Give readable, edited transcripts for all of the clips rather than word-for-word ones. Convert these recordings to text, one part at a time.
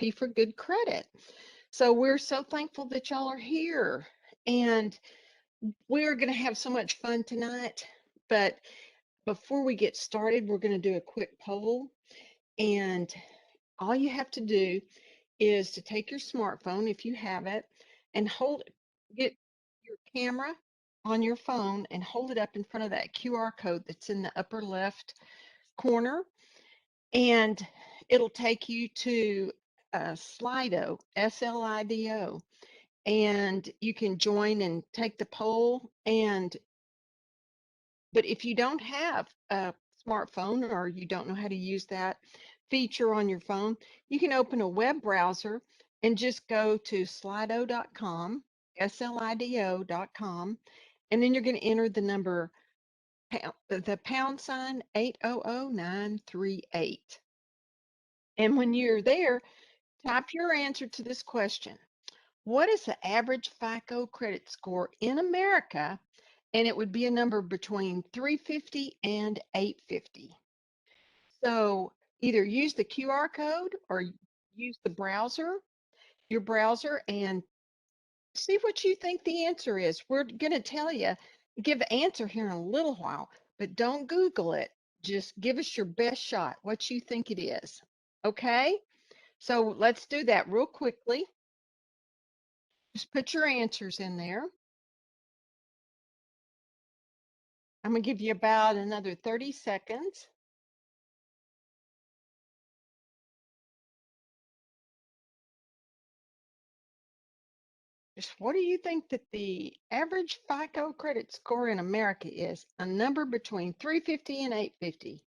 Recipe for Good Credit. So we're so thankful that y'all are here. And we're going to have so much fun tonight. But before we get started, we're going to do a quick poll. And all you have to do is to take your smartphone, if you have it, and get your camera on your phone and hold it up in front of that QR code that's in the upper left corner. And it'll take you to Slido, Slido, and you can join and take the poll. But if you don't have a smartphone or you don't know how to use that feature on your phone, you can open a web browser and just go to slido.com, slido.com, and then you're going to enter the number, the pound sign 800938. And when you're there, type your answer to this question. What is the average FICO credit score in America? And it would be a number between 350 and 850. So either use the QR code or use your browser, and see what you think the answer is. We're going to tell you, give the answer here in a little while, but don't Google it. Just give us your best shot, what you think it is. Okay? So let's do that real quickly. Just put your answers in there. I'm going to give you about another 30 seconds. Just what do you think that the average FICO credit score in America is? A number between 350 and 850.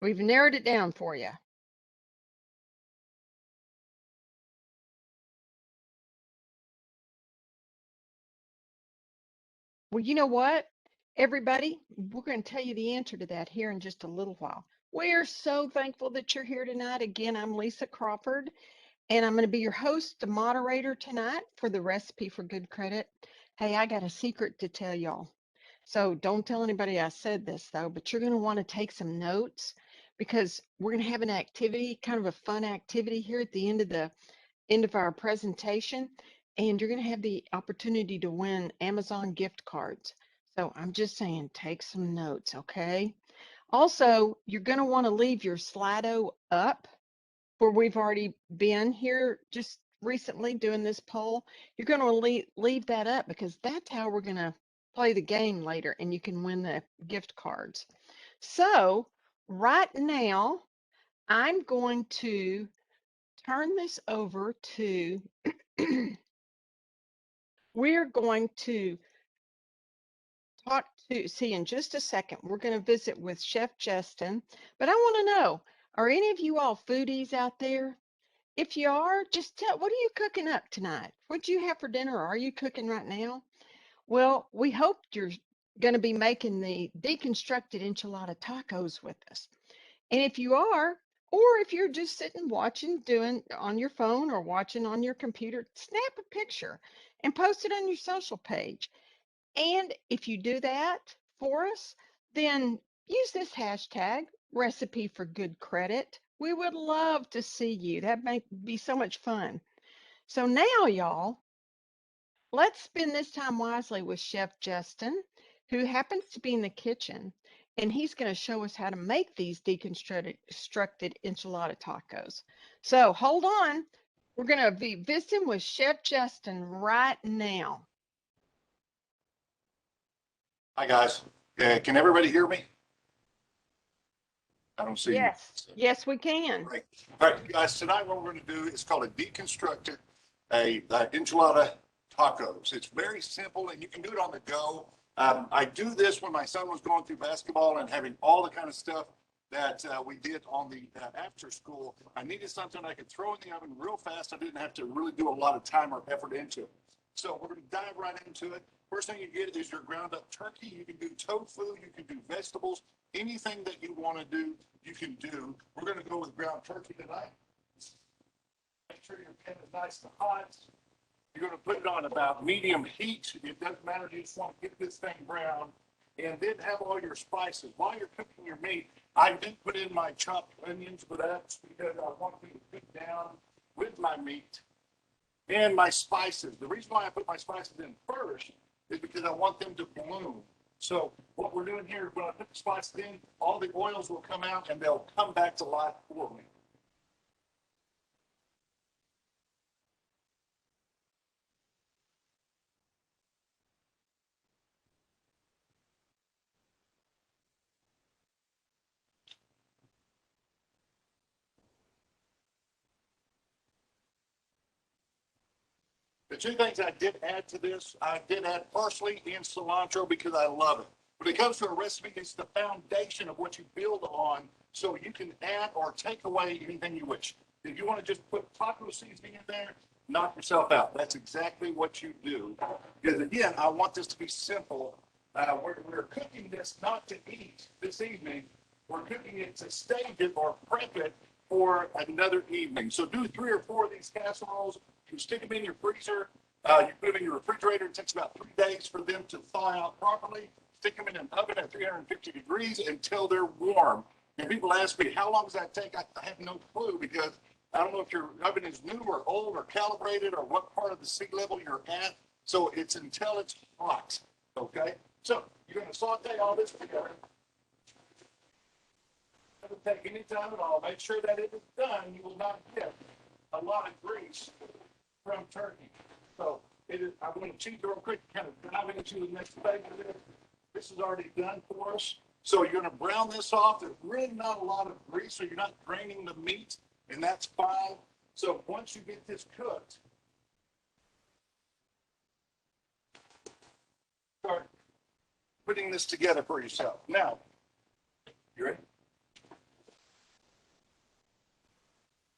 We've narrowed it down for you. Well, you know what, everybody, we're going to tell you the answer to that here in just a little while. We're so thankful that you're here tonight. Again, I'm Lisa Crawford, and I'm going to be your host, the moderator tonight for the Recipe for Good Credit. Hey, I got a secret to tell y'all. So don't tell anybody I said this, though, but you're going to want to take some notes because we're going to have an activity, kind of a fun activity here at the end of our presentation, and you're going to have the opportunity to win Amazon gift cards. So I'm just saying, take some notes, okay? Also, you're going to want to leave your Slido up where we've already been here just recently doing this poll. You're going to leave that up because that's how we're going to play the game later, and you can win the gift cards. So right now, I'm going to turn this over to we're going to see in just a second. We're going to visit with Chef Justin, but I want to know, are any of you all foodies out there? If you are, just tell, what are you cooking up tonight? What do you have for dinner? Or are you cooking right now? Well, we hope you're going to be making the deconstructed enchilada tacos with us. And if you are, or if you're just sitting watching, doing on your phone or watching on your computer, snap a picture and post it on your social page. And if you do that for us, then use this hashtag, Recipe for Good Credit. We would love to see you. That might be so much fun. So now, y'all, let's spend this time wisely with Chef Justin, who happens to be in the kitchen, and he's going to show us how to make these deconstructed enchilada tacos. So hold on. We're going to be visiting with Chef Justin right now. Hi, guys. Can everybody hear me? I don't see you. Yes. Yes, we can. Great. All right, guys, tonight what we're going to do is called a deconstructed enchilada tacos. It's very simple, and you can do it on the go. I do this when my son was going through basketball and having all the kind of stuff that we did on the after school. I needed something I could throw in the oven real fast. I didn't have to really do a lot of time or effort into it. So we're going to dive right into it. First thing you get is your ground up turkey. You can do tofu, you can do vegetables, anything that you want to do, you can do. We're going to go with ground turkey tonight. Make sure your pan is nice and hot. You're going to put it on about medium heat. It doesn't matter, you just want to get this thing brown. And then have all your spices. While you're cooking your meat, I did put in my chopped onions, but that's because I want you to cook down with with my meat and my spices. The reason why I put my spices in first is because I want them to bloom. So what we're doing here, when I put the spices in, all the oils will come out and they'll come back to life for me. The two things I did add to this, I did add parsley and cilantro because I love it. When it comes to a recipe, it's the foundation of what you build on, so you can add or take away anything you wish. If you want to just put taco seasoning in there, knock yourself out. That's exactly what you do. Because again, I want this to be simple. We're cooking this not to eat this evening. We're cooking it to stage it or prep it for another evening. So do 3 or 4 of these casseroles. You stick them in your freezer. You put them in your refrigerator. It takes about 3 days for them to thaw out properly. Stick them in an oven at 350 degrees until they're warm. And people ask me, how long does that take? I have no clue, because I don't know if your oven is new or old or calibrated or what part of the sea level you're at. So it's until it's hot. Okay? So you're going to saute all this together. It doesn't take any time at all. Make sure that it is done. You will not get a lot of grease from turkey. So it is, I'm going to cheat real quick, kind of dive into the next phase of this. This is already done for us. So you're going to brown this off. There's really not a lot of grease, so you're not draining the meat, and that's fine. So once you get this cooked, start putting this together for yourself. Now, you ready?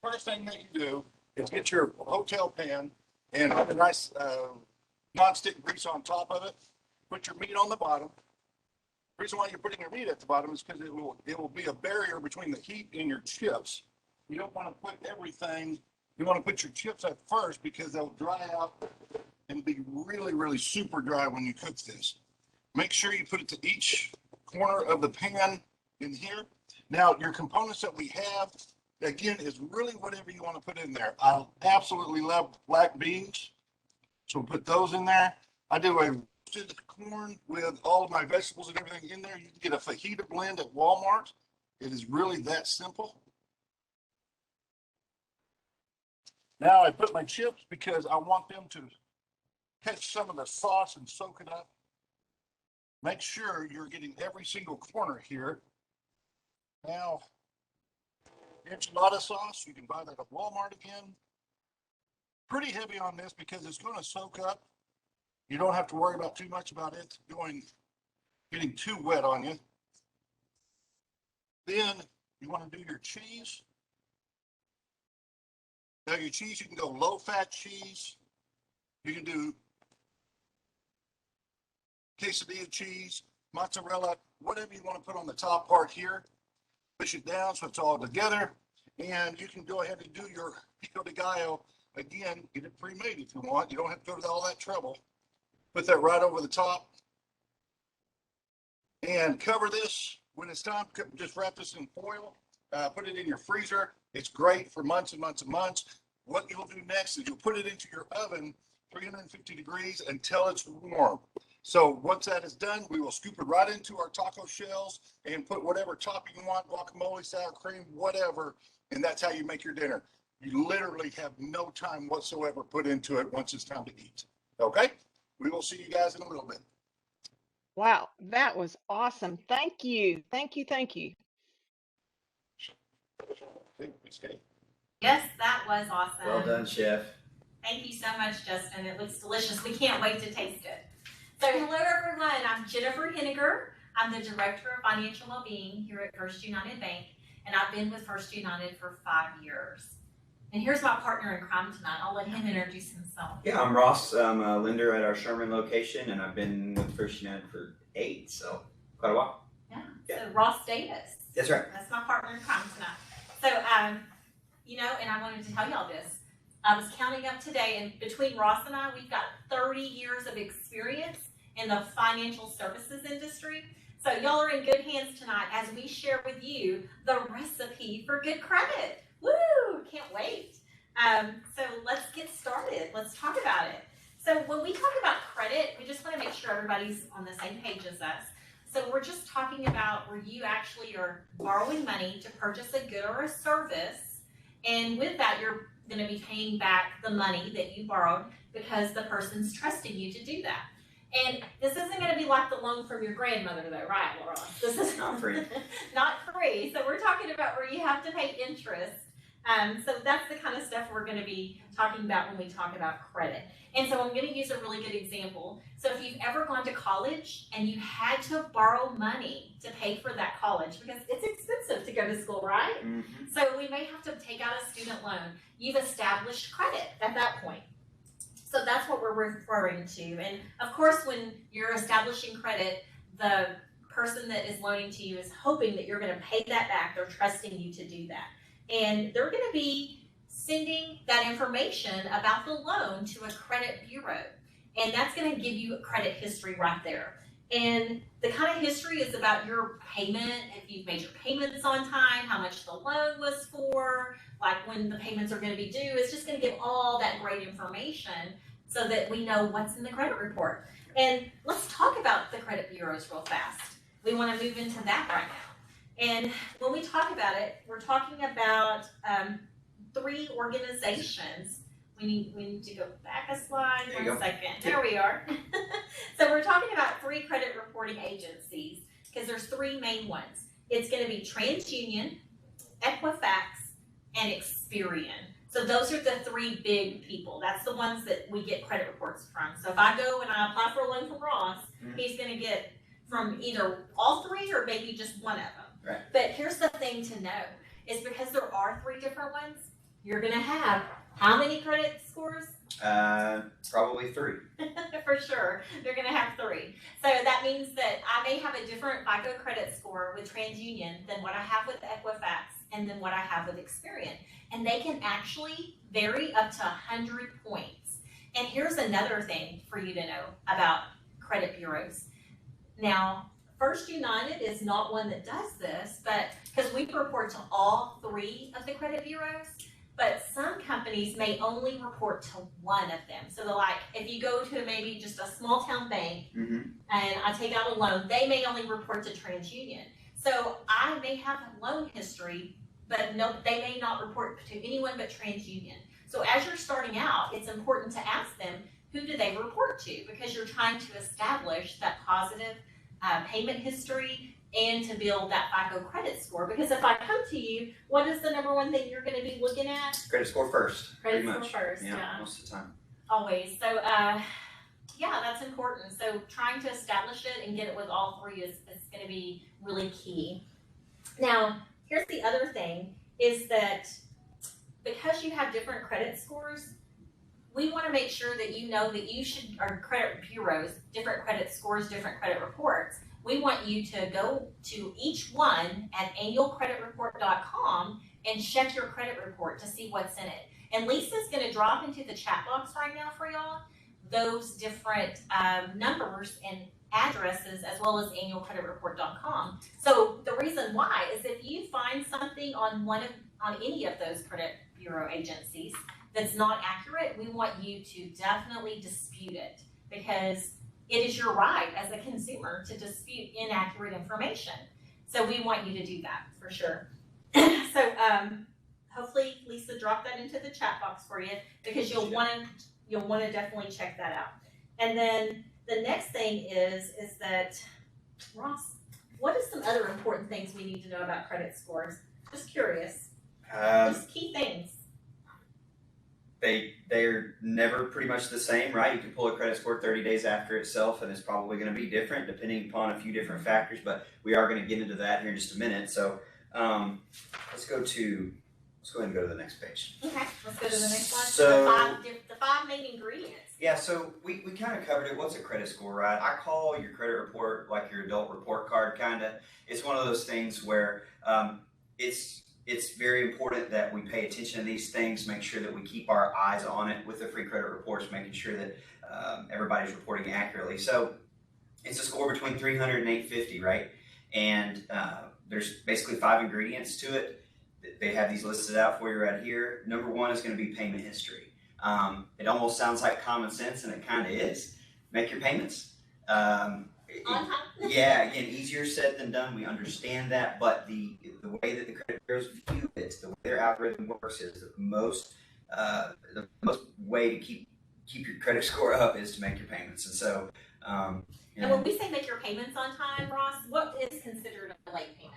First thing that you do is get your hotel pan and put a nice non-stick grease on top of it. Put your meat on the bottom. The reason why you're putting your meat at the bottom is because it will be a barrier between the heat and your chips. You don't want to put everything, you want to put your chips at first because they'll dry out and be really, really super dry when you cook this. Make sure you put it to each corner of the pan in here. Now, your components that we have, again, is really whatever you want to put in there. I absolutely love black beans, so we'll put those in there. I do a roasted corn with all of my vegetables and everything in there. You can get a fajita blend at Walmart. It is really that simple. Now I put my chips because I want them to catch some of the sauce and soak it up. Make sure you're getting every single corner here. Now, enchilada sauce, you can buy that at Walmart again. Pretty heavy on this because it's going to soak up. You don't have to worry about too much about it getting too wet on you. Then you want to do your cheese. Now your cheese, you can go low-fat cheese. You can do quesadilla cheese, mozzarella, whatever you want to put on the top part here. Push it down so it's all together. And you can go ahead and do your pico de gallo. Again, get it pre-made if you want. You don't have to go to all that trouble. Put that right over the top. And cover this. When it's time, just wrap this in foil. Put it in your freezer. It's great for months and months and months. What you'll do next is you'll put it into your oven, 350 degrees, until it's warm. So once that is done, we will scoop it right into our taco shells and put whatever topping you want, guacamole, sour cream, whatever, and that's how you make your dinner. You literally have no time whatsoever put into it once it's time to eat. Okay? We will see you guys in a little bit. Wow, that was awesome. Thank you. Thank you. Thank you. Yes, that was awesome. Well done, Chef. Thank you so much, Justin. It looks delicious. We can't wait to taste it. So hello, everyone. I'm Jennifer Henniger. I'm the Director of Financial Wellbeing here at First United Bank, and I've been with First United for 5 years. And here's my partner in crime tonight. I'll let him introduce himself. Yeah, I'm Ross. I'm a lender at our Sherman location, and I've been with First United for 8, so quite a while. Yeah. So Ross Davis. That's right. That's my partner in crime tonight. So, and I wanted to tell y'all this. I was counting up today, and between Ross and I, we've got 30 years of experience in the financial services industry. So y'all are in good hands tonight as we share with you the recipe for good credit. Woo! Can't wait. So let's get started. Let's talk about it. So when we talk about credit, we just want to make sure everybody's on the same page as us. So we're just talking about where you actually are borrowing money to purchase a good or a service. And with that, you're going to be paying back the money that you borrowed because the person's trusting you to do that. And this isn't going to be like the loan from your grandmother though, right, Laura? This is Not free. not free. So we're talking about where you have to pay interest. So that's the kind of stuff we're going to be talking about when we talk about credit. And so I'm going to use a really good example. So if you've ever gone to college and you had to borrow money to pay for that college, because it's expensive to go to school, right? Mm-hmm. So we may have to take out a student loan. You've established credit at that point. So that's what we're referring to. And of course, when you're establishing credit, the person that is loaning to you is hoping that you're going to pay that back. They're trusting you to do that. And they're going to be sending that information about the loan to a credit bureau. And that's going to give you a credit history right there. And the kind of history is about your payment, if you've made your payments on time, how much the loan was for, like when the payments are going to be due. It's just going to give all that great information so that we know what's in the credit report. And let's talk about the credit bureaus real fast. We want to move into that right now. And when we talk about it, we're talking about 3 organizations. We need to go back a slide. There you One go. second. There we are. So we're talking about 3 credit reporting agencies because there's 3 main ones. It's going to be TransUnion, Equifax, and Experian. So those are the 3 big people. That's the ones that we get credit reports from. So if I go and I apply for a loan from Ross, he's going to get from either all 3 or maybe just one of them. Right. But here's the thing to know is because there are 3 different ones, you're going to have how many credit scores? Probably 3. For sure, they're going to have 3. So that means that I may have a different FICO credit score with TransUnion than what I have with Equifax and then what I have with Experian. And they can actually vary up to 100 points. And here's another thing for you to know about credit bureaus. Now, First United is not one that does this, but because we report to all 3 of the credit bureaus, but some companies may only report to one of them. So like if you go to maybe just a small town bank and I take out a loan, they may only report to TransUnion. So I may have a loan history, but no, they may not report to anyone but TransUnion. So as you're starting out, it's important to ask them, who do they report to? Because you're trying to establish that positive payment history and to build that FICO credit score. Because if I come to you, what is the number one thing you're going to be looking at? Credit score first. Credit pretty score much. first, Yeah, yeah. most of the time. Always. So, yeah, that's important. So trying to establish it and get it with all 3 is going to be really key. Now, here's the other thing is that because you have different credit scores, we want to make sure that you know that you should, or credit bureaus, different credit scores, different credit reports. We want you to go to each one at annualcreditreport.com and check your credit report to see what's in it. And Lisa's going to drop into the chat box right now for y'all those different numbers and addresses as well as annualcreditreport.com. So the reason why is if you find something on any of those credit bureau agencies that's not accurate, we want you to definitely dispute it because it is your right as a consumer to dispute inaccurate information. So we want you to do that for sure. So hopefully Lisa dropped that into the chat box for you because you'll want to definitely check that out. And then the next thing is that Ross, what are some other important things we need to know about credit scores? Just curious. Just key things. They're never pretty much the same, right? You can pull a credit score 30 days after itself, and it's probably going to be different depending upon a few different factors. But we are going to get into that here in just a minute. So let's go ahead and go to the next page. Okay, let's go to the next one. So- the 5 main ingredients. Yeah, so we kind of covered it. What's a credit score, right? I call your credit report like your adult report card, kind of. It's one of those things where it's very important that we pay attention to these things, make sure that we keep our eyes on it with the free credit reports, making sure that everybody's reporting accurately. So it's a score between 300 and 850, right? And there's basically 5 ingredients to it. they have these listed out for you right here. Number one is going to be payment history. It almost sounds like common sense, and it kind of is. Make your payments. On time. Yeah, again, easier said than done. We understand that, but the way that the credit bureaus view it, the way their algorithm works, is the most way to keep your credit score up is to make your payments. And so, And when we say make your payments on time, Ross, what is considered a late payment?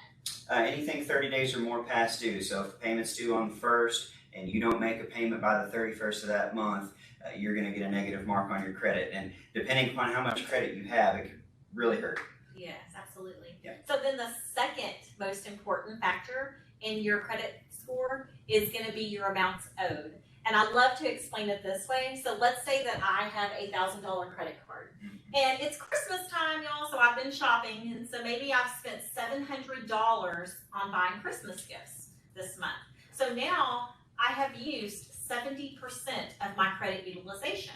anything 30 days or more past due. So if the payment's due on the 1st and you don't make a payment by the 31st of that month, you're going to get a negative mark on your credit. And depending upon how much credit you have, it could really hurt. Yes, absolutely. Yeah. So then the second most important factor in your credit score is going to be your amounts owed. And I love to explain it this way. So let's say that I have a $1,000 credit card. And it's Christmas time, y'all, so I've been shopping. And so maybe I've spent $700 on buying Christmas gifts this month. So now I have used 70% of my credit utilization.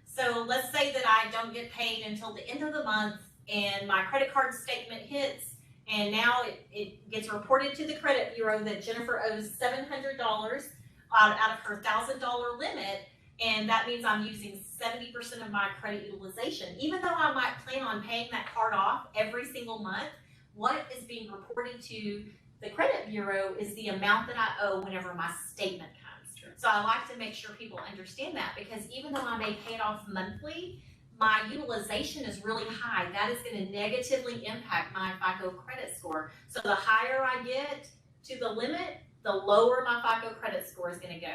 So let's say that I don't get paid until the end of the month and my credit card statement hits, and now it gets reported to the credit bureau that Jennifer owes $700 out of her $1,000 limit, and that means I'm using 70% of my credit utilization. Even though I might plan on paying that card off every single month, what is being reported to the credit bureau is the amount that I owe whenever my statement comes. Sure. So I like to make sure people understand that, because even though I may pay it off monthly, my utilization is really high. That is going to negatively impact my FICO credit score. So the higher I get to the limit, the lower my FICO credit score is going to go,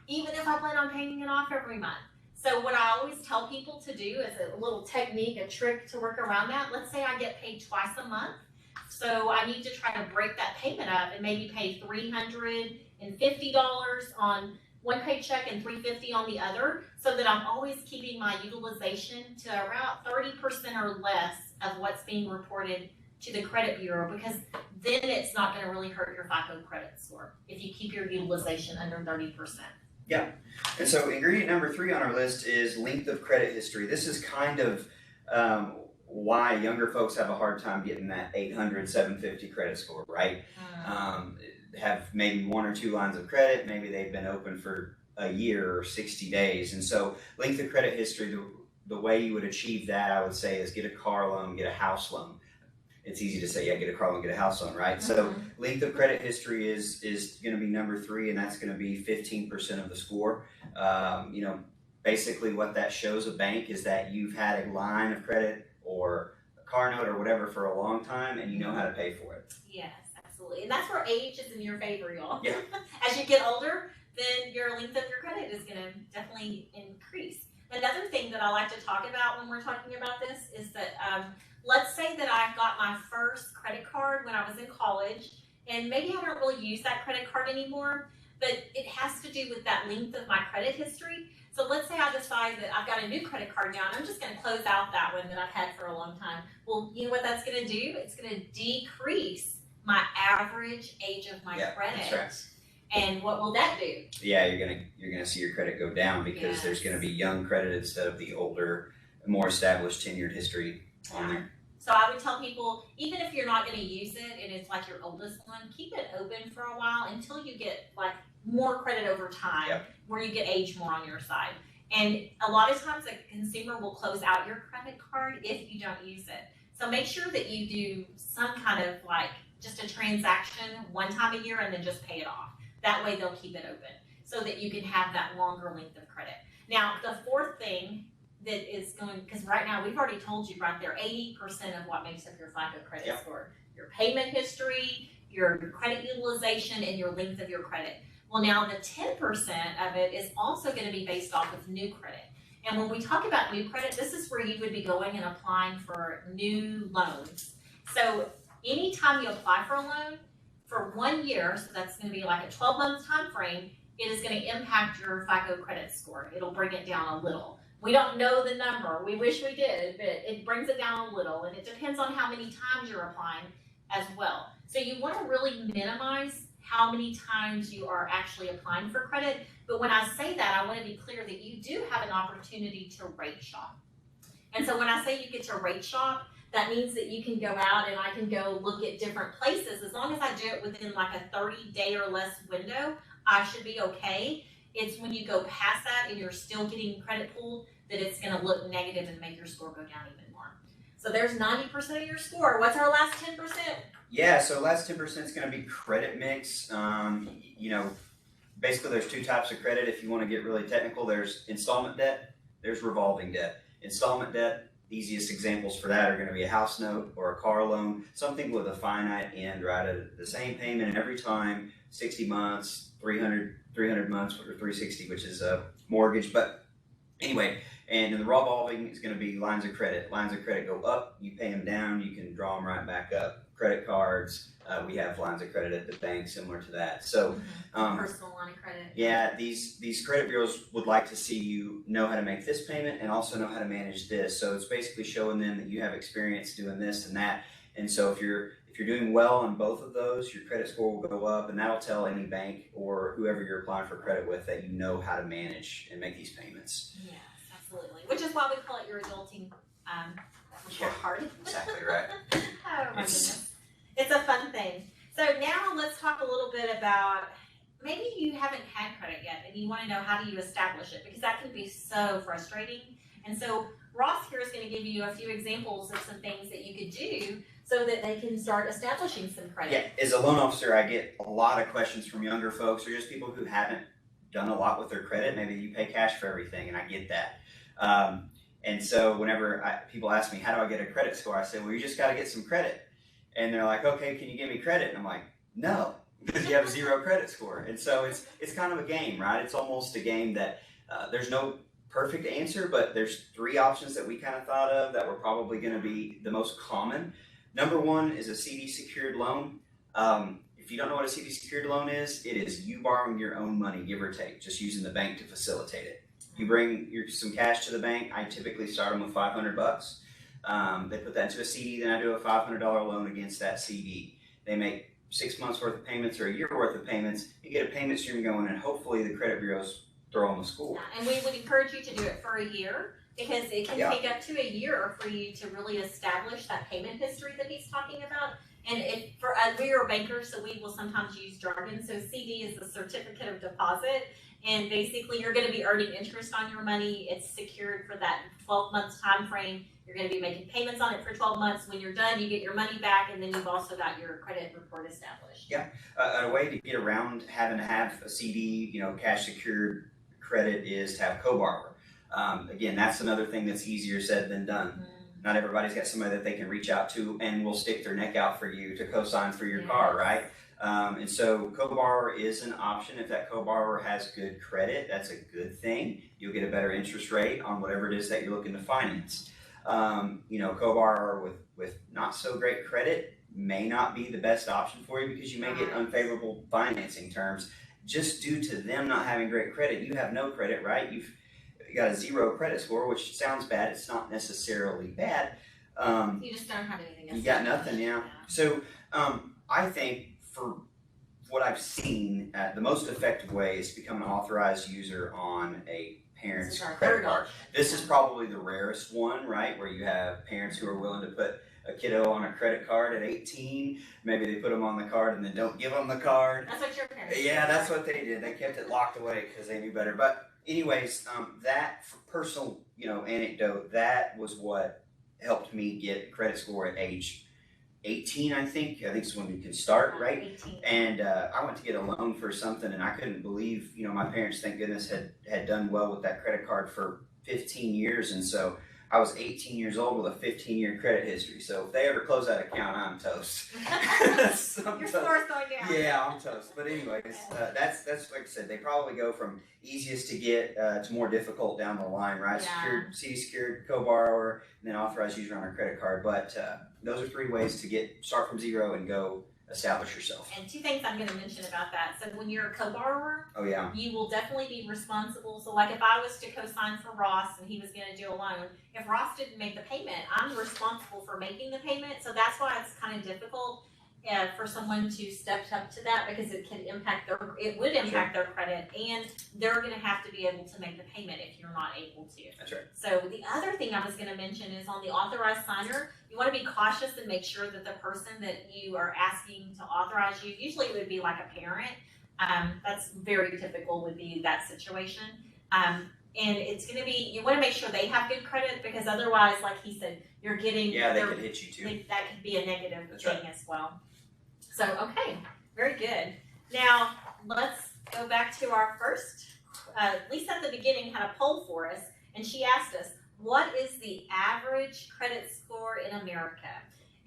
even if I plan on paying it off every month. So what I always tell people to do is a little technique, a trick to work around that. Let's say I get paid twice a month. So I need to try to break that payment up and maybe pay $350 on one paycheck and $350 on the other, so that I'm always keeping my utilization to around 30% or less of what's being reported to the credit bureau, because then it's not going to really hurt your FICO credit score if you keep your utilization under 30%. And so ingredient number 3 on our list is length of credit history. This is kind of why younger folks have a hard time getting that 800, 750 credit score, right? Have maybe 1 or 2 lines of credit, maybe they've been open for a year or 60 days. And so length of credit history, the way you would achieve that, I would say, is get a car loan, get a house loan. It's easy to say, yeah, get a car loan, get a house loan, right? So length of credit history is going to be number 3, and that's going to be 15% of the score. Basically what that shows a bank is that you've had a line of credit or a car note or whatever for a long time, and you know how to pay for it. Yes, absolutely. And that's where age is in your favor, y'all. Yeah. As you get older, then your length of your credit is going to definitely increase. Another thing that I like to talk about when we're talking about this is that let's say that I got my first credit card when I was in college, and maybe I don't really use that credit card anymore, but it has to do with that length of my credit history. So let's say I decide that I've got a new credit card now, and I'm just going to close out that one that I've had for a long time. Well, you know what that's going to do? It's going to decrease my average age of my credit. That's right. And what will that do? Yeah, you're gonna see your credit go down because there's gonna be young credit instead of the older, more established tenured history on there. So I would tell people, even if you're not going to use it and it's like your oldest one, keep it open for a while until you get like more credit over time, where you get age more on your side. And a lot of times a consumer will close out your credit card if you don't use it. So make sure that you do some kind of like just a transaction one time a year and then just pay it off. That way they'll keep it open so that you can have that longer length of credit. Now, the fourth thing that is going, because right now we've already told you right there, 80% of what makes up your FICO credit score, your payment history, your credit utilization, and your length of your credit. Well, now the 10% of it is also going to be based off of new credit. And when we talk about new credit, this is where you would be going and applying for new loans. So anytime you apply for a loan for 1 year, so that's going to be like a 12-month time frame, it is going to impact your FICO credit score. It'll bring it down a little. We don't know the number. We wish we did, but it brings it down a little, and it depends on how many times you're applying as well. So you want to really minimize how many times you are actually applying for credit. But when I say that, I want to be clear that you do have an opportunity to rate shop. And so when I say you get to rate shop, that means that you can go out and I can go look at different places. As long as I do it within like a 30-day or less window, I should be okay. It's when you go past that and you're still getting credit pulled that it's gonna look negative and make your score go down even more. So there's 90% of your score. What's our last 10%? Yeah, so last 10% is going to be credit mix. Basically there's two types of credit. If you want to get really technical, there's installment debt, there's revolving debt. Installment debt, the easiest examples for that are going to be a house note or a car loan, something with a finite end, right? The same payment every time, 60 months, 300 months, or 360, which is a mortgage. But anyway, and in the revolving is going to be lines of credit. Lines of credit go up, you pay them down, you can draw them right back up. Credit cards, we have lines of credit at the bank similar to that. So, Personal line of credit. yeah, these credit bureaus would like to see you know how to make this payment and also know how to manage this. So it's basically showing them that you have experience doing this and that. And so if you're doing well on both of those, your credit score will go up, and that'll tell any bank or whoever you're applying for credit with that you know how to manage and make these payments. Yes, absolutely. Which is why we call it your adulting report card. Exactly right. Oh my goodness. It's a fun thing. So now let's talk a little bit about, maybe you haven't had credit yet and you want to know how do you establish it, because that can be so frustrating. And so Ross here is going to give you a few examples of some things that you could do so that they can start establishing some credit. Yeah, as a loan officer, I get a lot of questions from younger folks or just people who haven't done a lot with their credit. Maybe you pay cash for everything, and I get that. And so whenever people ask me, how do I get a credit score? I say, well, you just got to get some credit. And they're like, okay, can you give me credit? And I'm like, no, because you have a 0 credit score. And so it's kind of a game, right? It's almost a game that there's no perfect answer, but there's 3 options that we kind of thought of that were probably going to be the most common. Number 1 is a CD secured loan. If you don't know what a CD secured loan is, it is you borrowing your own money, give or take, just using the bank to facilitate it. You bring some cash to the bank. I typically start them with $500. They put that into a CD, then I do a $500 loan against that CD. They make 6 months worth of payments or a year worth of payments. You get a payment stream going, and hopefully the credit bureaus throw them a school. Yeah, and we would encourage you to do it for a year, because it can take up to a year for you to really establish that payment history that he's talking about. And we are bankers, so we will sometimes use jargon. So CD is the certificate of deposit. And basically you're going to be earning interest on your money. It's secured for that 12 months time frame. You're going to be making payments on it for 12 months. When you're done, you get your money back, and then you've also got your credit report established. Yeah, a way to get around having to have a CD, cash secured credit is to have co-borrower. Again, that's another thing that's easier said than done. Mm-hmm. Not everybody's got somebody that they can reach out to and will stick their neck out for you to co-sign for your car, right? And so co-borrower is an option. If that co-borrower has good credit, that's a good thing. You'll get a better interest rate on whatever it is that you're looking to finance. Co-borrower with not so great credit may not be the best option for you, because you may get unfavorable financing terms just due to them not having great credit. You have no credit, right? You've got a 0 credit score, which sounds bad. It's not necessarily bad. You just don't have anything else. You got nothing, yeah. So I think for what I've seen, the most effective way is to become an authorized user on a parent's credit card. This is probably the rarest one, right? Where you have parents who are willing to put a kiddo on a credit card at 18. Maybe they put them on the card and then don't give them the card. That's what your parents did. Yeah, that's what they did. They kept it locked away because they knew better. But anyways, that for personal, anecdote, that was what helped me get a credit score at age 18, I think is when you can start, right? 18. And I went to get a loan for something, and I couldn't believe, my parents, thank goodness, had done well with that credit card for 15 years. And so I was 18 years old with a 15-year credit history. So if they ever close that account, I'm toast. Your score's going down. Yeah, I'm toast. But anyways, that's like I said, they probably go from easiest to get to more difficult down the line, right? Yeah. CD secured, co-borrower, and then authorized user on a credit card. But those are 3 ways to start from 0 and go establish yourself. And 2 things I'm going to mention about that. So when you're a co-borrower, Oh yeah. you will definitely be responsible. So like if I was to co-sign for Ross and he was going to do a loan, if Ross didn't make the payment, I'm responsible for making the payment. So that's why it's kind of difficult. for someone to step up to that because it would impact their credit, and they're gonna have to be able to make the payment if you're not able to. That's right. So the other thing I was gonna mention is on the authorized signer, you wanna be cautious and make sure that the person that you are asking to authorize you, usually it would be like a parent, that's very typical, would be that situation. And it's gonna be, you wanna make sure they have good credit, because otherwise, like he said, you're getting. Yeah, they could hit you too. That could be a negative That's thing as well. So, okay, very good. Now, let's go back to our first, Lisa at the beginning had a poll for us, and she asked us, what is the average credit score in America?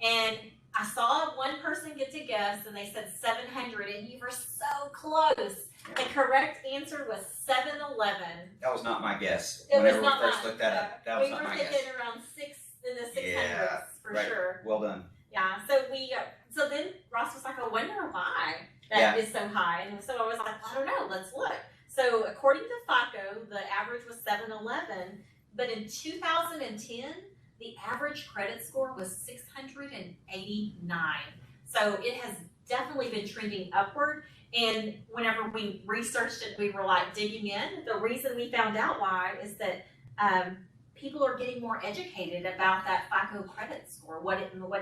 And I saw one person get to guess, and they said 700, and you were so close. The correct answer was 711. That was not my guess. It was Whenever not we first mine. looked at it, that was not my We were guess. thinking around in the 600s Yeah, for right. sure. Well done. Yeah, so then Ross was like, I wonder why that is so high. And so I was like, I don't know, let's look. So according to FICO, the average was 711, but in 2010, the average credit score was 689. So it has definitely been trending upward. And whenever we researched it, we were like digging in. The reason we found out why is that people are getting more educated about that FICO credit score, what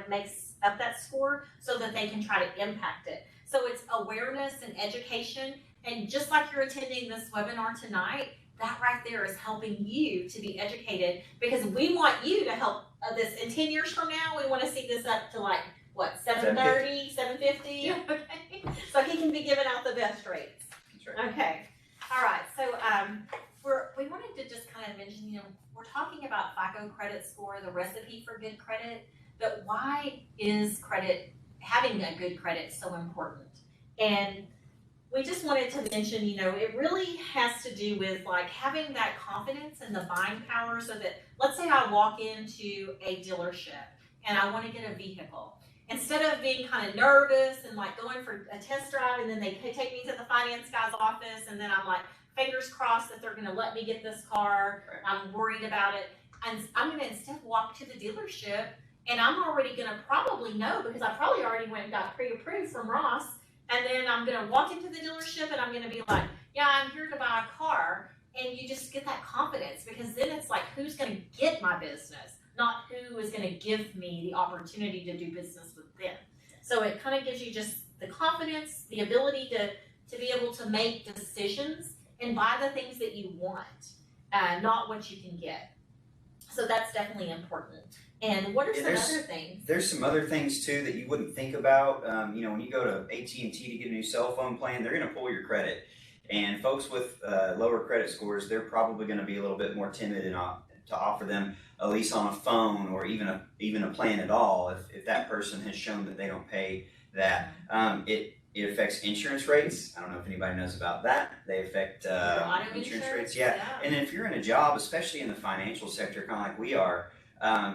makes up that score, so that they can try to impact it. So it's awareness and education. And just like you're attending this webinar tonight, that right there is helping you to be educated, because we want you to help this in 10 years from now. We want to see this up to like, what, 730, 750? Yeah. Okay. So he can be giving out the best rates. That's right. Okay. All right. So we wanted to just kind of mention, we're talking about FICO credit score, the recipe for good credit, but why is having a good credit so important? And we just wanted to mention, it really has to do with like having that confidence and the buying power, so that, let's say I walk into a dealership and I want to get a vehicle. Instead of being kind of nervous and like going for a test drive, and then they take me to the finance guy's office, and then I'm like, fingers crossed that they're going to let me get this car. Right. I'm worried about it. And I'm going to instead walk to the dealership, and I'm already going to probably know, because I probably already went and got pre-approved from Ross. And then I'm going to walk into the dealership and I'm going to be like, yeah, I'm here to buy a car. And you just get that confidence, because then it's like, who's going to get my business, not who is going to give me the opportunity to do business with them. So it kind of gives you just the confidence, the ability to be able to make decisions and buy the things that you want, not what you can get. So that's definitely important. And what are some other things? There's some other things too that you wouldn't think about. When you go to AT&T to get a new cell phone plan, they're going to pull your credit. And folks with lower credit scores, they're probably going to be a little bit more timid to offer them a lease on a phone, or even a plan at all, if that person has shown that they don't pay that. It affects insurance rates. I don't know if anybody knows about that. They affect insurance rates. Yeah. And if you're in a job, especially in the financial sector, kind of like we are,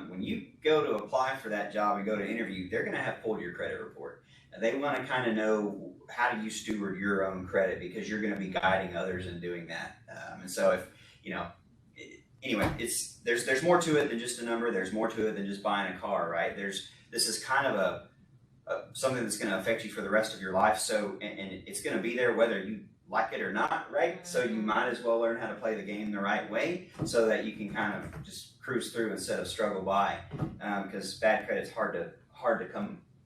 when you go to apply for that job and go to interview, they're going to have pulled your credit report. They want to kind of know, how do you steward your own credit, because you're going to be guiding others in doing that. And so anyway, there's more to it than just a number. There's more to it than just buying a car, right? This is kind of something that's going to affect you for the rest of your life. So, and it's going to be there whether you like it or not, right? So you might as well learn how to play the game the right way, so that you can kind of just cruise through instead of struggle by, because bad credit's hard to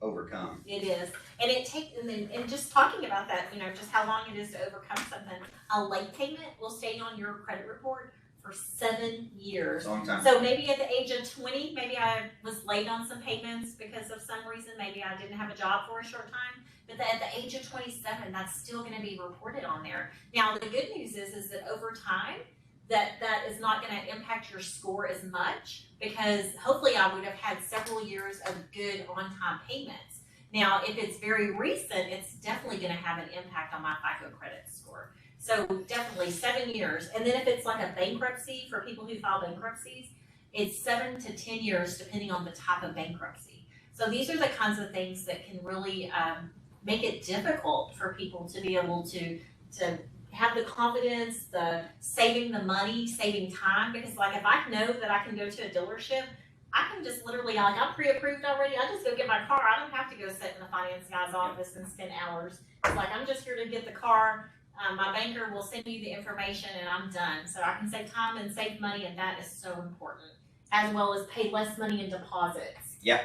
overcome. It is. And it takes, and just talking about that, just how long it is to overcome something. A late payment will stay on your credit report for 7 years. It's a long time. So maybe at the age of 20, maybe I was late on some payments because of some reason. Maybe I didn't have a job for a short time. But at the age of 27, that's still going to be reported on there. Now, the good news is that over time, that is not going to impact your score as much, because hopefully I would have had several years of good on-time payments. Now, if it's very recent, it's definitely going to have an impact on my FICO credit score. So definitely 7 years. And then if it's like a bankruptcy, for people who file bankruptcies, it's 7 to 10 years depending on the type of bankruptcy. So these are the kinds of things that can really make it difficult for people to be able to have the confidence, the saving the money, saving time. Because like if I know that I can go to a dealership I can just literally, like, I'm pre-approved already. I just go get my car. I don't have to go sit in the finance guy's office and spend hours. It's like, I'm just here to get the car. My banker will send you the information and I'm done. So I can save time and save money, and that is so important, as well as pay less money in deposits. Yeah.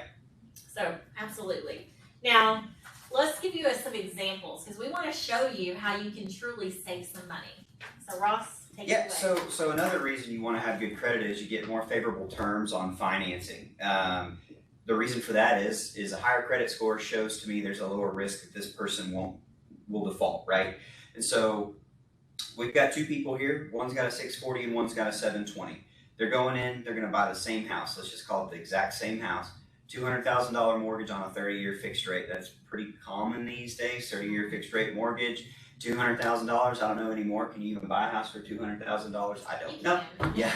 So absolutely. Now, let's give you some examples because we want to show you how you can truly save some money. So Ross, take it Yeah, away. so another reason you want to have good credit is you get more favorable terms on financing. The reason for that is a higher credit score shows to me there's a lower risk that this person will default, right? And so we've got two people here. One's got a 640 and one's got a 720. They're going in, they're going to buy the same house. Let's just call it the exact same house. $200,000 mortgage on a 30-year fixed rate. That's pretty common these days. 30-year fixed rate mortgage. $200,000. I don't know anymore. Can you even buy a house for $200,000? I don't know. Yeah.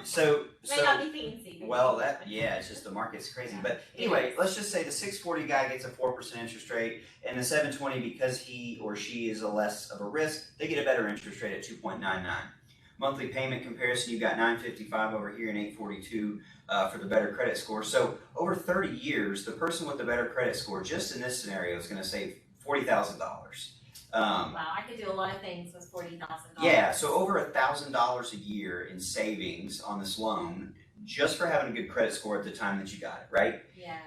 So May not be fancy. but well, you can. it's just the market's crazy. Yeah, But it anyway, is. let's just say the 640 guy gets a 4% interest rate, and the 720, because he or she is a less of a risk, they get a better interest rate at 2.99. Monthly payment comparison, you've got 955 over here and 842 for the better credit score. So over 30 years, the person with the better credit score, just in this scenario, is going to save $40,000. Wow, I could do a lot of things with $40,000. Yeah, so over $1,000 a year in savings on this loan, just for having a good credit score at the time that you got it, right? Yes.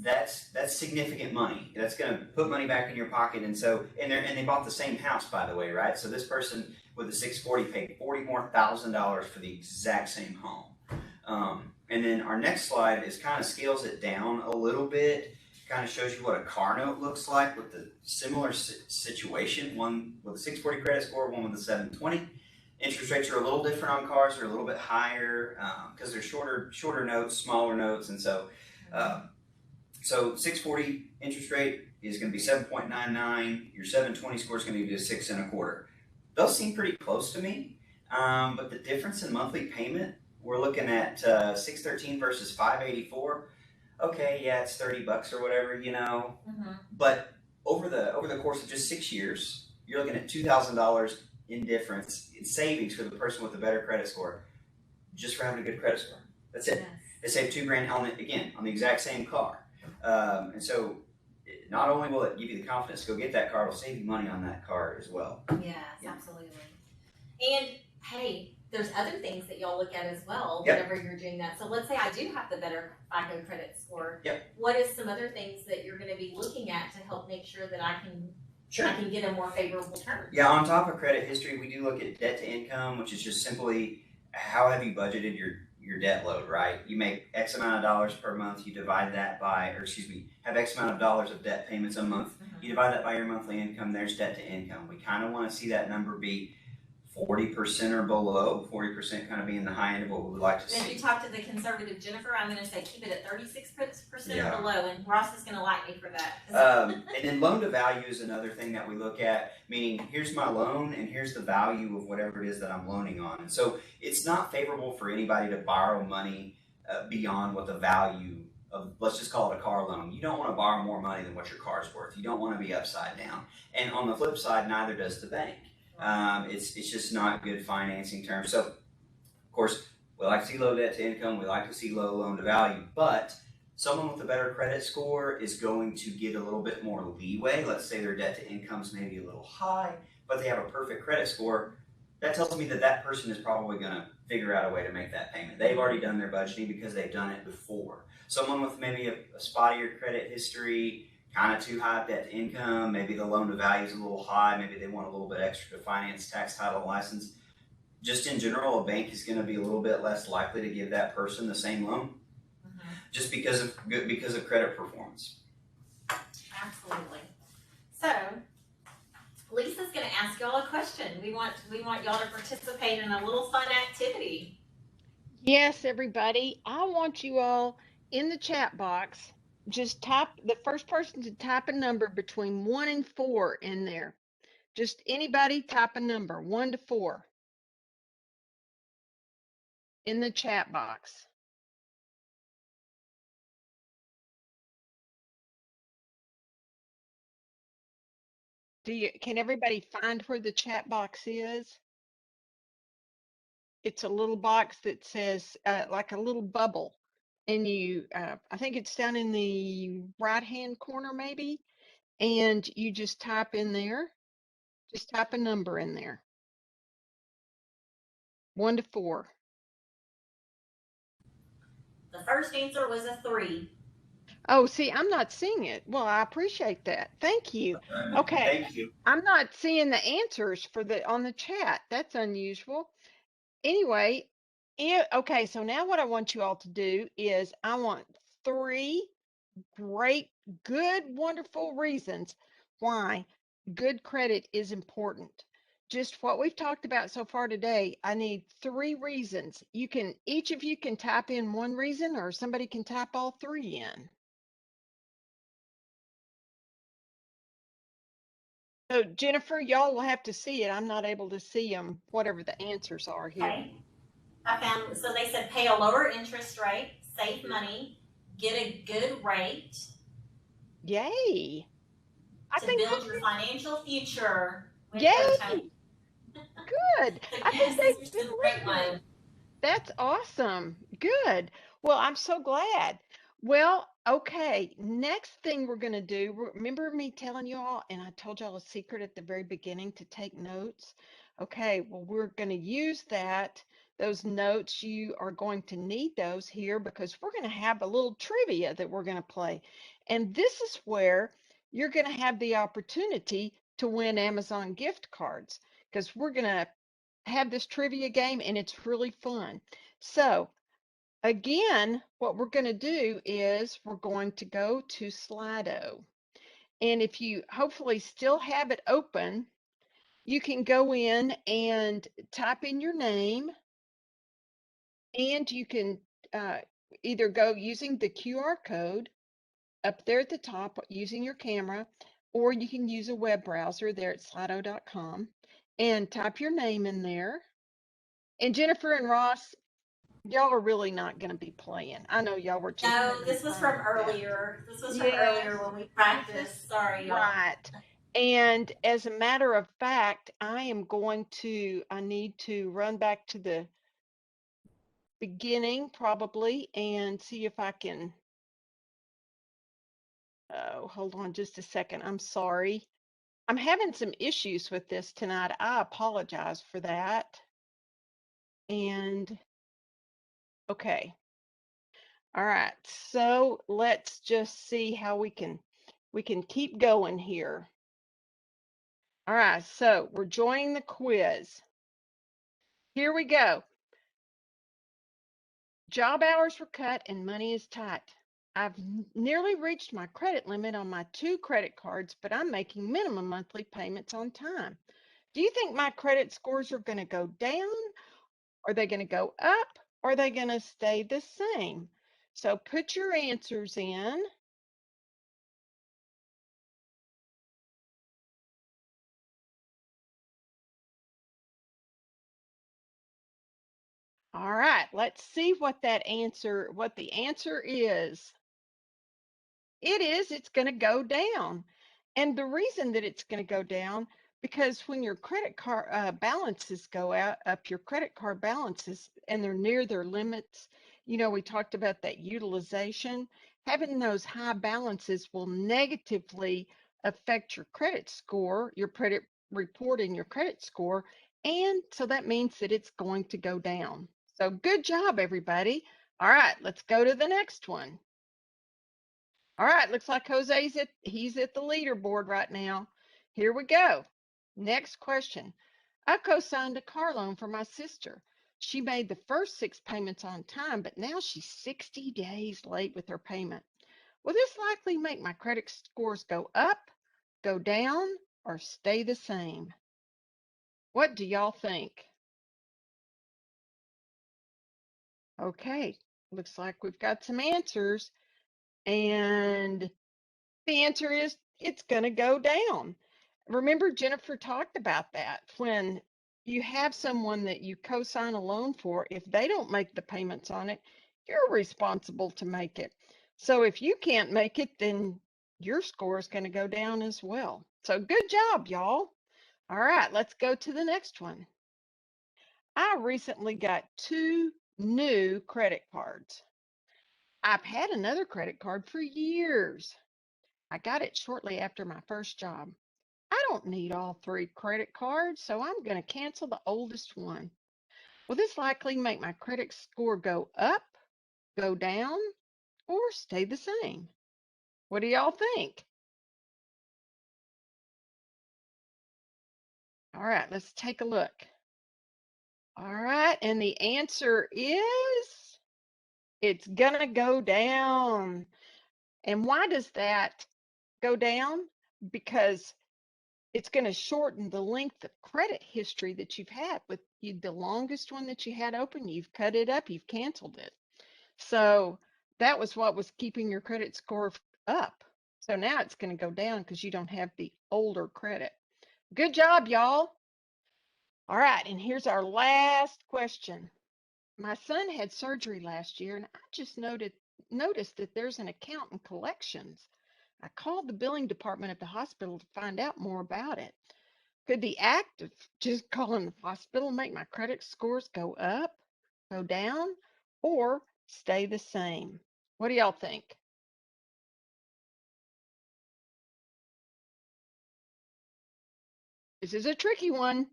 That's significant money. That's going to put money back in your pocket, and they bought the same house, by the way, right? So this person with the 640 paid $40,000 more for the exact same home. And then our next slide is kind of scales it down a little bit. Kind of shows you what a car note looks like with the similar situation. One with a 640 credit score, one with a 720. Interest rates are a little different on cars. They're a little bit higher because they're shorter notes, smaller notes, and so 640 interest rate is going to be 7.99. Your 720 score is going to be 6.25. Those seem pretty close to me, but the difference in monthly payment, we're looking at 613 versus 584. Okay, yeah, it's $30 or whatever, but over the course of just 6 years, you're looking at $2,000 in difference in savings for the person with a better credit score, just for having a good credit score. That's it. Yes. They save $2,000 on the exact same car, and so not only will it give you the confidence to go get that car, it'll save you money on that car as well. Yes, Yeah. absolutely. And hey, there's other things that y'all look at as well Yep. whenever you're doing that. So let's say I do have the better FICO credit score. Yep. What is some other things that you're going to be looking at to help make sure that I can get a more favorable term? Yeah, on top of credit history, we do look at debt to income, which is just simply how have you budgeted your debt load, right? You make X amount of dollars per month, you divide that by, have X amount of dollars of debt payments a month, you divide that by your monthly income, there's debt to income. We kind of want to see that number be 40% or below, 40% kind of being the high end of what we would like to And if see. you talk to the conservative Jennifer, I'm going to say keep it at 36% Yeah. or below, and Ross is going to like me for that. And then loan to value is another thing that we look at, meaning here's my loan and here's the value of whatever it is that I'm loaning on. And so it's not favorable for anybody to borrow money beyond what the value of, let's just call it a car loan. You don't want to borrow more money than what your car's worth. You don't want to be upside down. And on the flip side, neither does the bank. It's just not good financing terms. So, of course, we like to see low debt to income. We like to see low loan to value. But someone with a better credit score is going to get a little bit more leeway. Let's say their debt to income is maybe a little high, but they have a perfect credit score. That tells me that person is probably going to figure out a way to make that payment. They've already done their budgeting because they've done it before. Someone with maybe a spottier credit history, kind of too high debt to income, maybe the loan to value is a little high, maybe they want a little bit extra to finance tax, title, license. Just in general, a bank is going to be a little bit less likely to give that person the same loan, just because of credit performance. Absolutely. So, Lisa's going to ask y'all a question. We want y'all to participate in a little fun activity. Yes, everybody. I want you all in the chat box. Just type the first person to type a number between 1 and 4 in there. Just anybody type a number 1 to 4 in the chat box. Can everybody find where the chat box is? It's a little box that says like a little bubble. and you, I think it's down in the right-hand corner maybe, and you just type in there, just type a number in there, 1 to 4. The first answer was a 3. Oh, see, I'm not seeing it. Well, I appreciate that. Thank you. Okay, Thank you. I'm not seeing the answers for on the chat. That's unusual. Anyway, okay, so now what I want you all to do is I want 3 great, good, wonderful reasons why good credit is important. Just what we've talked about so far today, I need 3 reasons. Each of you can type in 1 reason, or somebody can type all 3 in. So Jennifer, y'all will have to see it. I'm not able to see them, whatever the answers are here. Okay. I found, so they said pay a lower interest rate, save money, get a good rate Yay. I to think build your financial future with Yay. Coach Tony. Good. So I yes, think this they've is been a great listening. one. That's awesome. Good. Well, I'm so glad. Well, okay. Next thing we're going to do, remember me telling you all, and I told y'all a secret at the very beginning to take notes. Okay. Well, we're going to use those notes. You are going to need those here because we're going to have a little trivia that we're going to play. And this is where you're going to have the opportunity to win Amazon gift cards because we're going to have this trivia game and it's really fun. So again, what we're going to do is we're going to go to Slido. And if you hopefully still have it open, you can go in and type in your name, and you can either go using the QR code up there at the top using your camera, or you can use a web browser there at slido.com and type your name in there. And Jennifer and Ross, y'all are really not going to be playing. I know y'all were just No, having this was fun from with that. earlier. This was from Yes, earlier when we practiced. Sorry, y'all. right. And as a matter of fact, I need to run back to the beginning probably and see if I can. Oh, hold on just a second. I'm sorry. I'm having some issues with this tonight. I apologize for that. And okay. All right. So let's just see how we can keep going here. All right. So we're joining the quiz. Here we go. Job hours were cut and money is tight. I've nearly reached my credit limit on my 2 credit cards, but I'm making minimum monthly payments on time. Do you think my credit scores are going to go down? Are they going to go up? Or are they going to stay the same? So put your answers in. All right, let's see what the answer is. It's going to go down. And the reason that it's going to go down, because when your credit card balances go up, your credit card balances, and they're near their limits, we talked about that utilization. Having those high balances will negatively affect your credit score, your credit report, and your credit score. And so that means that it's going to go down. So good job, everybody. All right, let's go to the next one. All right, looks like he's at the leaderboard right now. Here we go. Next question. I co-signed a car loan for my sister. She made the first 6 payments on time, but now she's 60 days late with her payment. Will this likely make my credit scores go up, go down, or stay the same? What do y'all think? Okay, looks like we've got some answers. And the answer is it's going to go down. Remember, Jennifer talked about that. When you have someone that you co-sign a loan for, if they don't make the payments on it, you're responsible to make it. So if you can't make it, then your score is going to go down as well. So good job, y'all. All right, let's go to the next one. I recently got 2 new credit cards. I've had another credit card for years. I got it shortly after my first job. I don't need all three credit cards, so I'm going to cancel the oldest one. Will this likely make my credit score go up, go down, or stay the same? What do y'all think? All right, let's take a look. All right, and the answer is it's gonna go down. And why does that go down? Because it's going to shorten the length of credit history that you've had with you, the longest one that you had open. You've cut it up, you've canceled it. So that was what was keeping your credit score up. So now it's going to go down because you don't have the older credit. Good job, y'all. All right, and here's our last question. My son had surgery last year, and I just noticed that there's an account in collections. I called the billing department at the hospital to find out more about it. Could the act of just calling the hospital make my credit scores go up, go down, or stay the same? What do y'all think? This is a tricky one.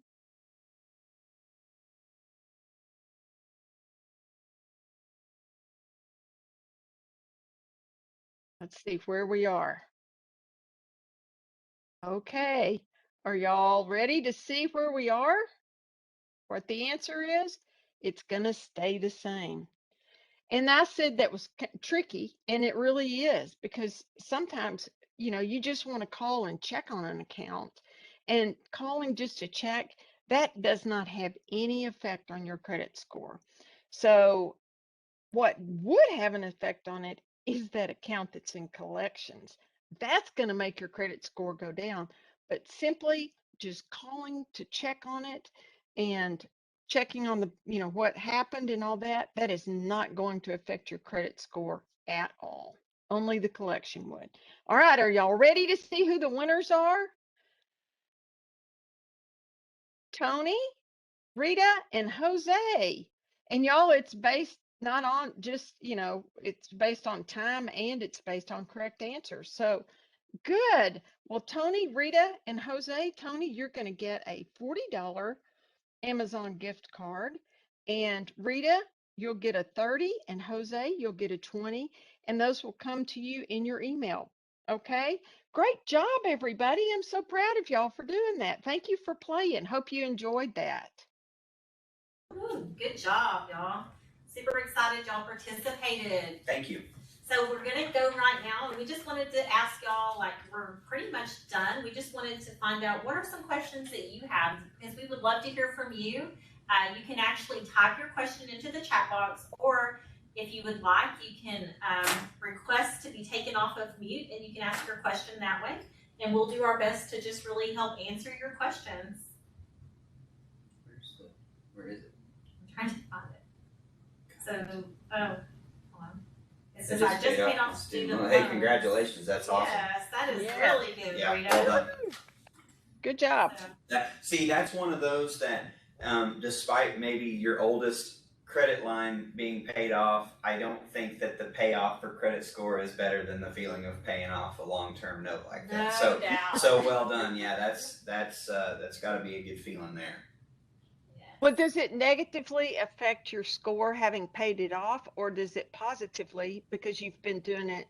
Let's see where we are. Okay. Are y'all ready to see where we are? What the answer is? It's going to stay the same. And I said that was tricky, and it really is, because sometimes, you just want to call and check on an account, and calling just to check, that does not have any effect on your credit score. So what would have an effect on it is that account that's in collections. That's going to make your credit score go down. But simply just calling to check on it and checking on the, what happened and all that, that is not going to affect your credit score at all. Only the collection would. All right, are y'all ready to see who the winners are? Tony, Rita, and Jose. And y'all, it's based not on just, it's based on time, and it's based on correct answers. So good. Well, Tony, Rita, and Jose, Tony, you're going to get a $40 Amazon gift card. And Rita, you'll get a 30, and Jose, you'll get a 20, and those will come to you in your email. Okay, great job, everybody. I'm so proud of y'all for doing that. Thank you for playing. Hope you enjoyed that. Ooh, good job, y'all. Super excited y'all participated. Thank you. So we're gonna go right now, and we just wanted to ask y'all, like, we're pretty much done. We just wanted to find out what are some questions that you have, because we would love to hear from you. You can actually type your question into the chat box, or if you would like, you can request to be taken off of mute, and you can ask your question that way. And we'll do our best to just really help answer your questions. Where is it? I'm trying to find it. So, hold on. It It says, I just paid off student loans. Hey, congratulations. That's awesome. Yes, that is Yeah. really good, Yeah, Rita. well done. Good job. So, See, that's one of those that, despite maybe your oldest credit line being paid off, I don't think that the payoff for credit score is better than the feeling of paying off a long-term note like that. no doubt. So well done. Yeah, that's got to be a good feeling there. Yeah. Well, does it negatively affect your score having paid it off, or does it positively because you've been doing it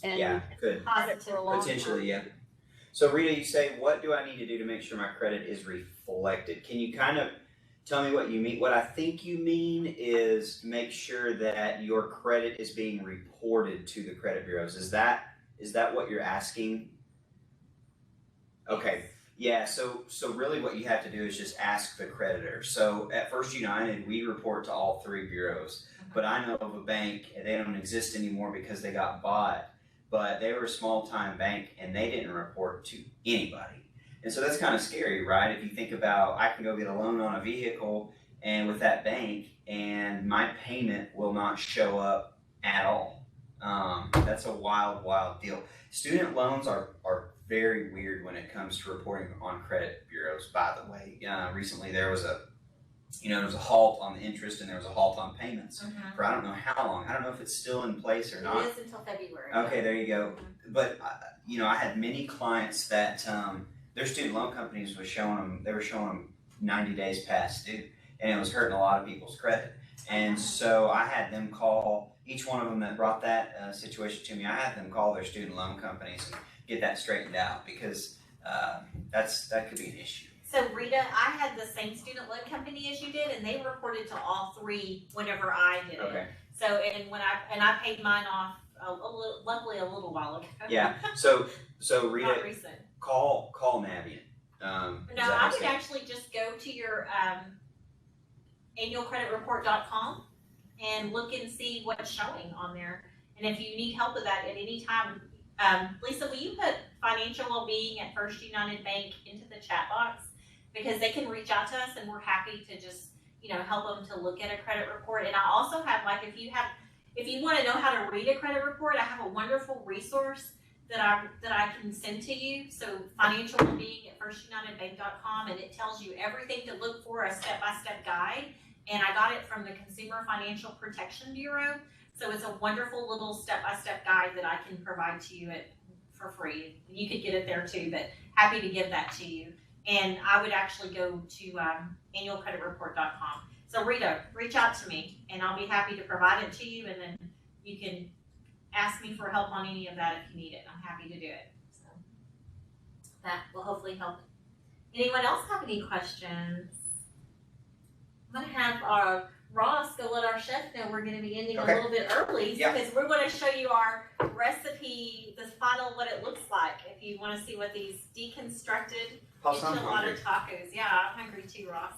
and Yeah, good. had it for a long Potentially, time? yeah. So Rita, you say, what do I need to do to make sure my credit is reflected? Can you kind of tell me what you mean? What I think you mean is make sure that your credit is being reported to the credit bureaus. Is that what you're asking? Okay. Yeah, so really what you have to do is just ask the creditor. So at First United, we report to all three bureaus. But I know of a bank, and they don't exist anymore because they got bought, but they were a small time bank and they didn't report to anybody. And so that's kind of scary, right? If you think about, I can go get a loan on a vehicle and with that bank, and my payment will not show up at all. That's a wild, wild deal. Student loans are very weird when it comes to reporting on credit bureaus, by the way. Recently there was a there was a halt on the interest and there was a halt on payments Mhm. for I don't know how long. I don't know if it's still in place or It not. is until February. Okay, there you go. But I had many clients that their student loan companies were showing them 90 days past due, and it was hurting a lot of people's credit. And so I had them call each one of them that brought that situation to me. I had them call their student loan companies and get that straightened out because that could be an issue. So Rita, I had the same student loan company as you did, and they reported to all three whenever I did it. Okay. So, and I paid mine off luckily a little while ago. Yeah. So Not Rita, recent. call Navient. No, I would actually just go to your annualcreditreport.com and look and see what's showing on there. And if you need help with that at any time, Lisa, will you put financial well-being at First United Bank into the chat box? Because they can reach out to us and we're happy to just, help them to look at a credit report. And I also have, if you want to know how to read a credit report, I have a wonderful resource that I can send to you. So financial well-being at firstunitedbank.com, and it tells you everything to look for, a step-by-step guide. And I got it from the Consumer Financial Protection Bureau. So it's a wonderful little step-by-step guide that I can provide to you for free. You could get it there too, but happy to give that to you. And I would actually go to annualcreditreport.com. So Rita, reach out to me and I'll be happy to provide it to you, and then you can ask me for help on any of that if you need it. I'm happy to do it. So that will hopefully help. Anyone else have any questions? I'm gonna have Ross go let our chef know we're gonna be ending Okay. a little bit early Yeah. because we're gonna show you our recipe, the final, what it looks like. If you wanna see what these deconstructed enchilada tacos. Yeah, I'm hungry too, Ross.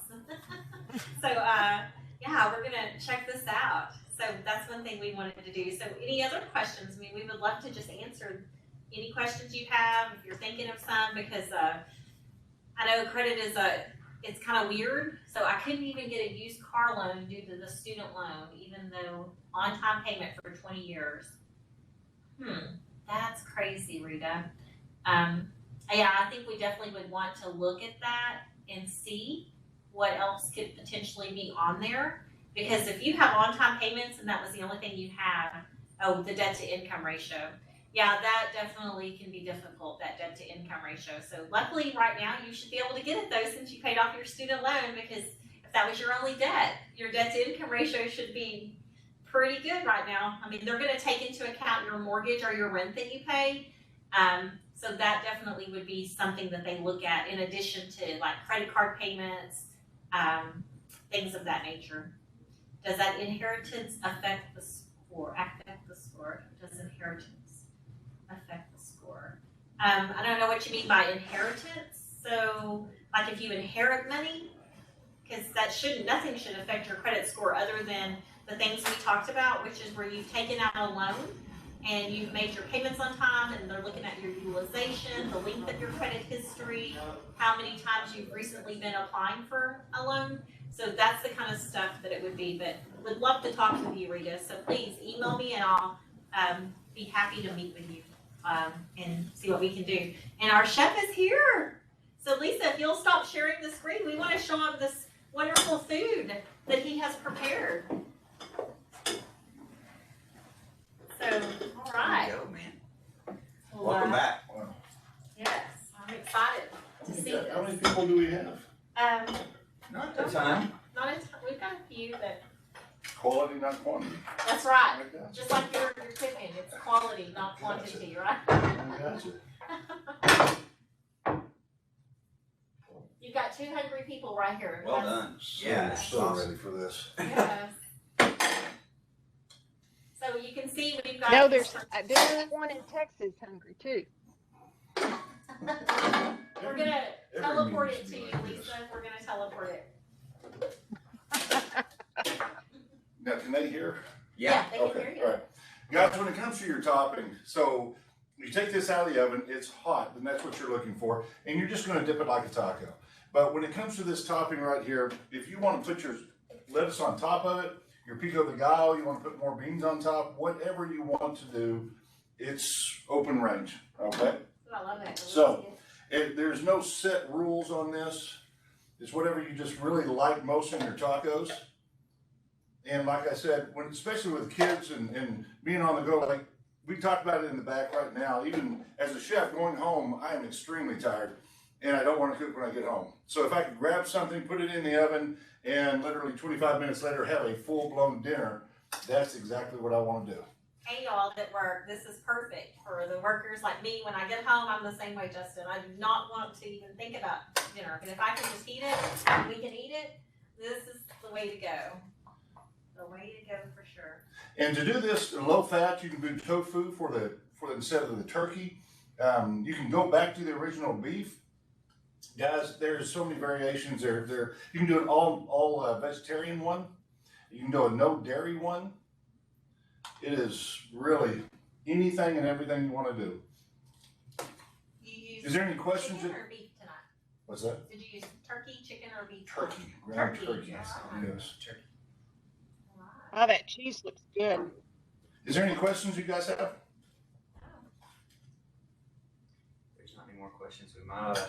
So, we're gonna check this out. So that's one thing we wanted to do. So any other questions? I mean, we would love to just answer any questions you have if you're thinking of some, because I know credit is it's kind of weird. So I couldn't even get a used car loan due to the student loan, even though on-time payment for 20 years. That's crazy, Rita. I think we definitely would want to look at that and see what else could potentially be on there. Because if you have on-time payments and that was the only thing you have, the debt to income ratio. Yeah, that definitely can be difficult, that debt to income ratio. So luckily right now you should be able to get it though, since you paid off your student loan, because if that was your only debt, your debt to income ratio should be pretty good right now. I mean, they're gonna take into account your mortgage or your rent that you pay. So that definitely would be something that they look at in addition to like credit card payments, things of that nature. Does that inheritance affect the score? Does inheritance affect the score? I don't know what you mean by inheritance. So like if you inherit money, because nothing should affect your credit score other than the things we talked about, which is where you've taken out a loan and you've made your payments on time, and they're looking at your utilization, the length of your credit history, how many times you've recently been applying for a loan. So that's the kind of stuff that it would be, but would love to talk with you, Rita. So please email me and I'll be happy to meet with you and see what we can do. And our chef is here. So Lisa, if you'll stop sharing the screen, we want to show him this wonderful food that he has prepared. So, all right. There you go, man. Well, Welcome back. Wow. Yes, I'm excited to see this. How many people do we have? Not the time. We've got a few, but Quality, not quantity. that's right. I got Just like your cooking, it's quality, not quantity, right? I got you. You've got two hungry people right here. Well done. Yeah. So ready for this. Yes. So you can see we've got. No, there's one in Texas hungry too. We're gonna Every teleport meeting it to should you, be like this. Lisa. We're gonna teleport it. Now, can they hear? Yeah. They can Okay, hear you. all right. Guys, when it comes to your topping, so you take this out of the oven, it's hot, and that's what you're looking for, and you're just gonna dip it like a taco. But when it comes to this topping right here, if you wanna put your lettuce on top of it, your pico de gallo, you wanna put more beans on top, whatever you want to do, it's open range, okay? I love it. So, there's no set rules on this. It's whatever you just really like most in your tacos. And like I said, when, especially with kids and being on the go, like we talked about it in the back right now, even as a chef going home, I am extremely tired and I don't want to cook when I get home. So if I could grab something, put it in the oven, and literally 25 minutes later have a full-blown dinner, that's exactly what I want to do. Hey y'all that work, this is perfect for the workers like me. When I get home, I'm the same way, Justin. I do not want to even think about dinner, but if I can just heat it and we can eat it, this is the way to go. The way to go for sure. And to do this low fat, you can do tofu for the instead of the turkey. You can go back to the original beef. Guys, there's so many variations. There you can do an all vegetarian one. You can do a no dairy one. It is really anything and everything you want to do. You use Is there any questions? chicken or beef tonight? What's that? Did you use turkey, chicken, or beef? Turkey, ground Turkey. turkey. Yes. Yes. Wow. Oh, that cheese looks good. Is there any questions you guys have? There's not any more questions. We might ought to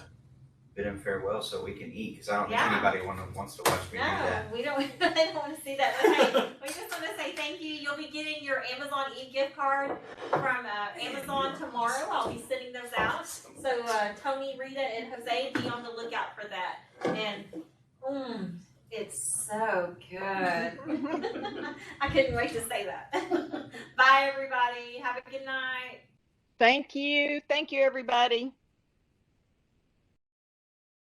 bid him farewell so we can eat, because I don't Yeah. think anybody wants to watch me do No, that. we don't. I don't want to see that. But hey, we just want to say thank you. You'll be getting your Amazon gift card from Amazon tomorrow. I'll be sending those out. So Tony, Rita, and Jose, be on the lookout for that. And it's so good. I couldn't wait to say that. Bye, everybody. Have a good night. Thank you. Thank you, everybody.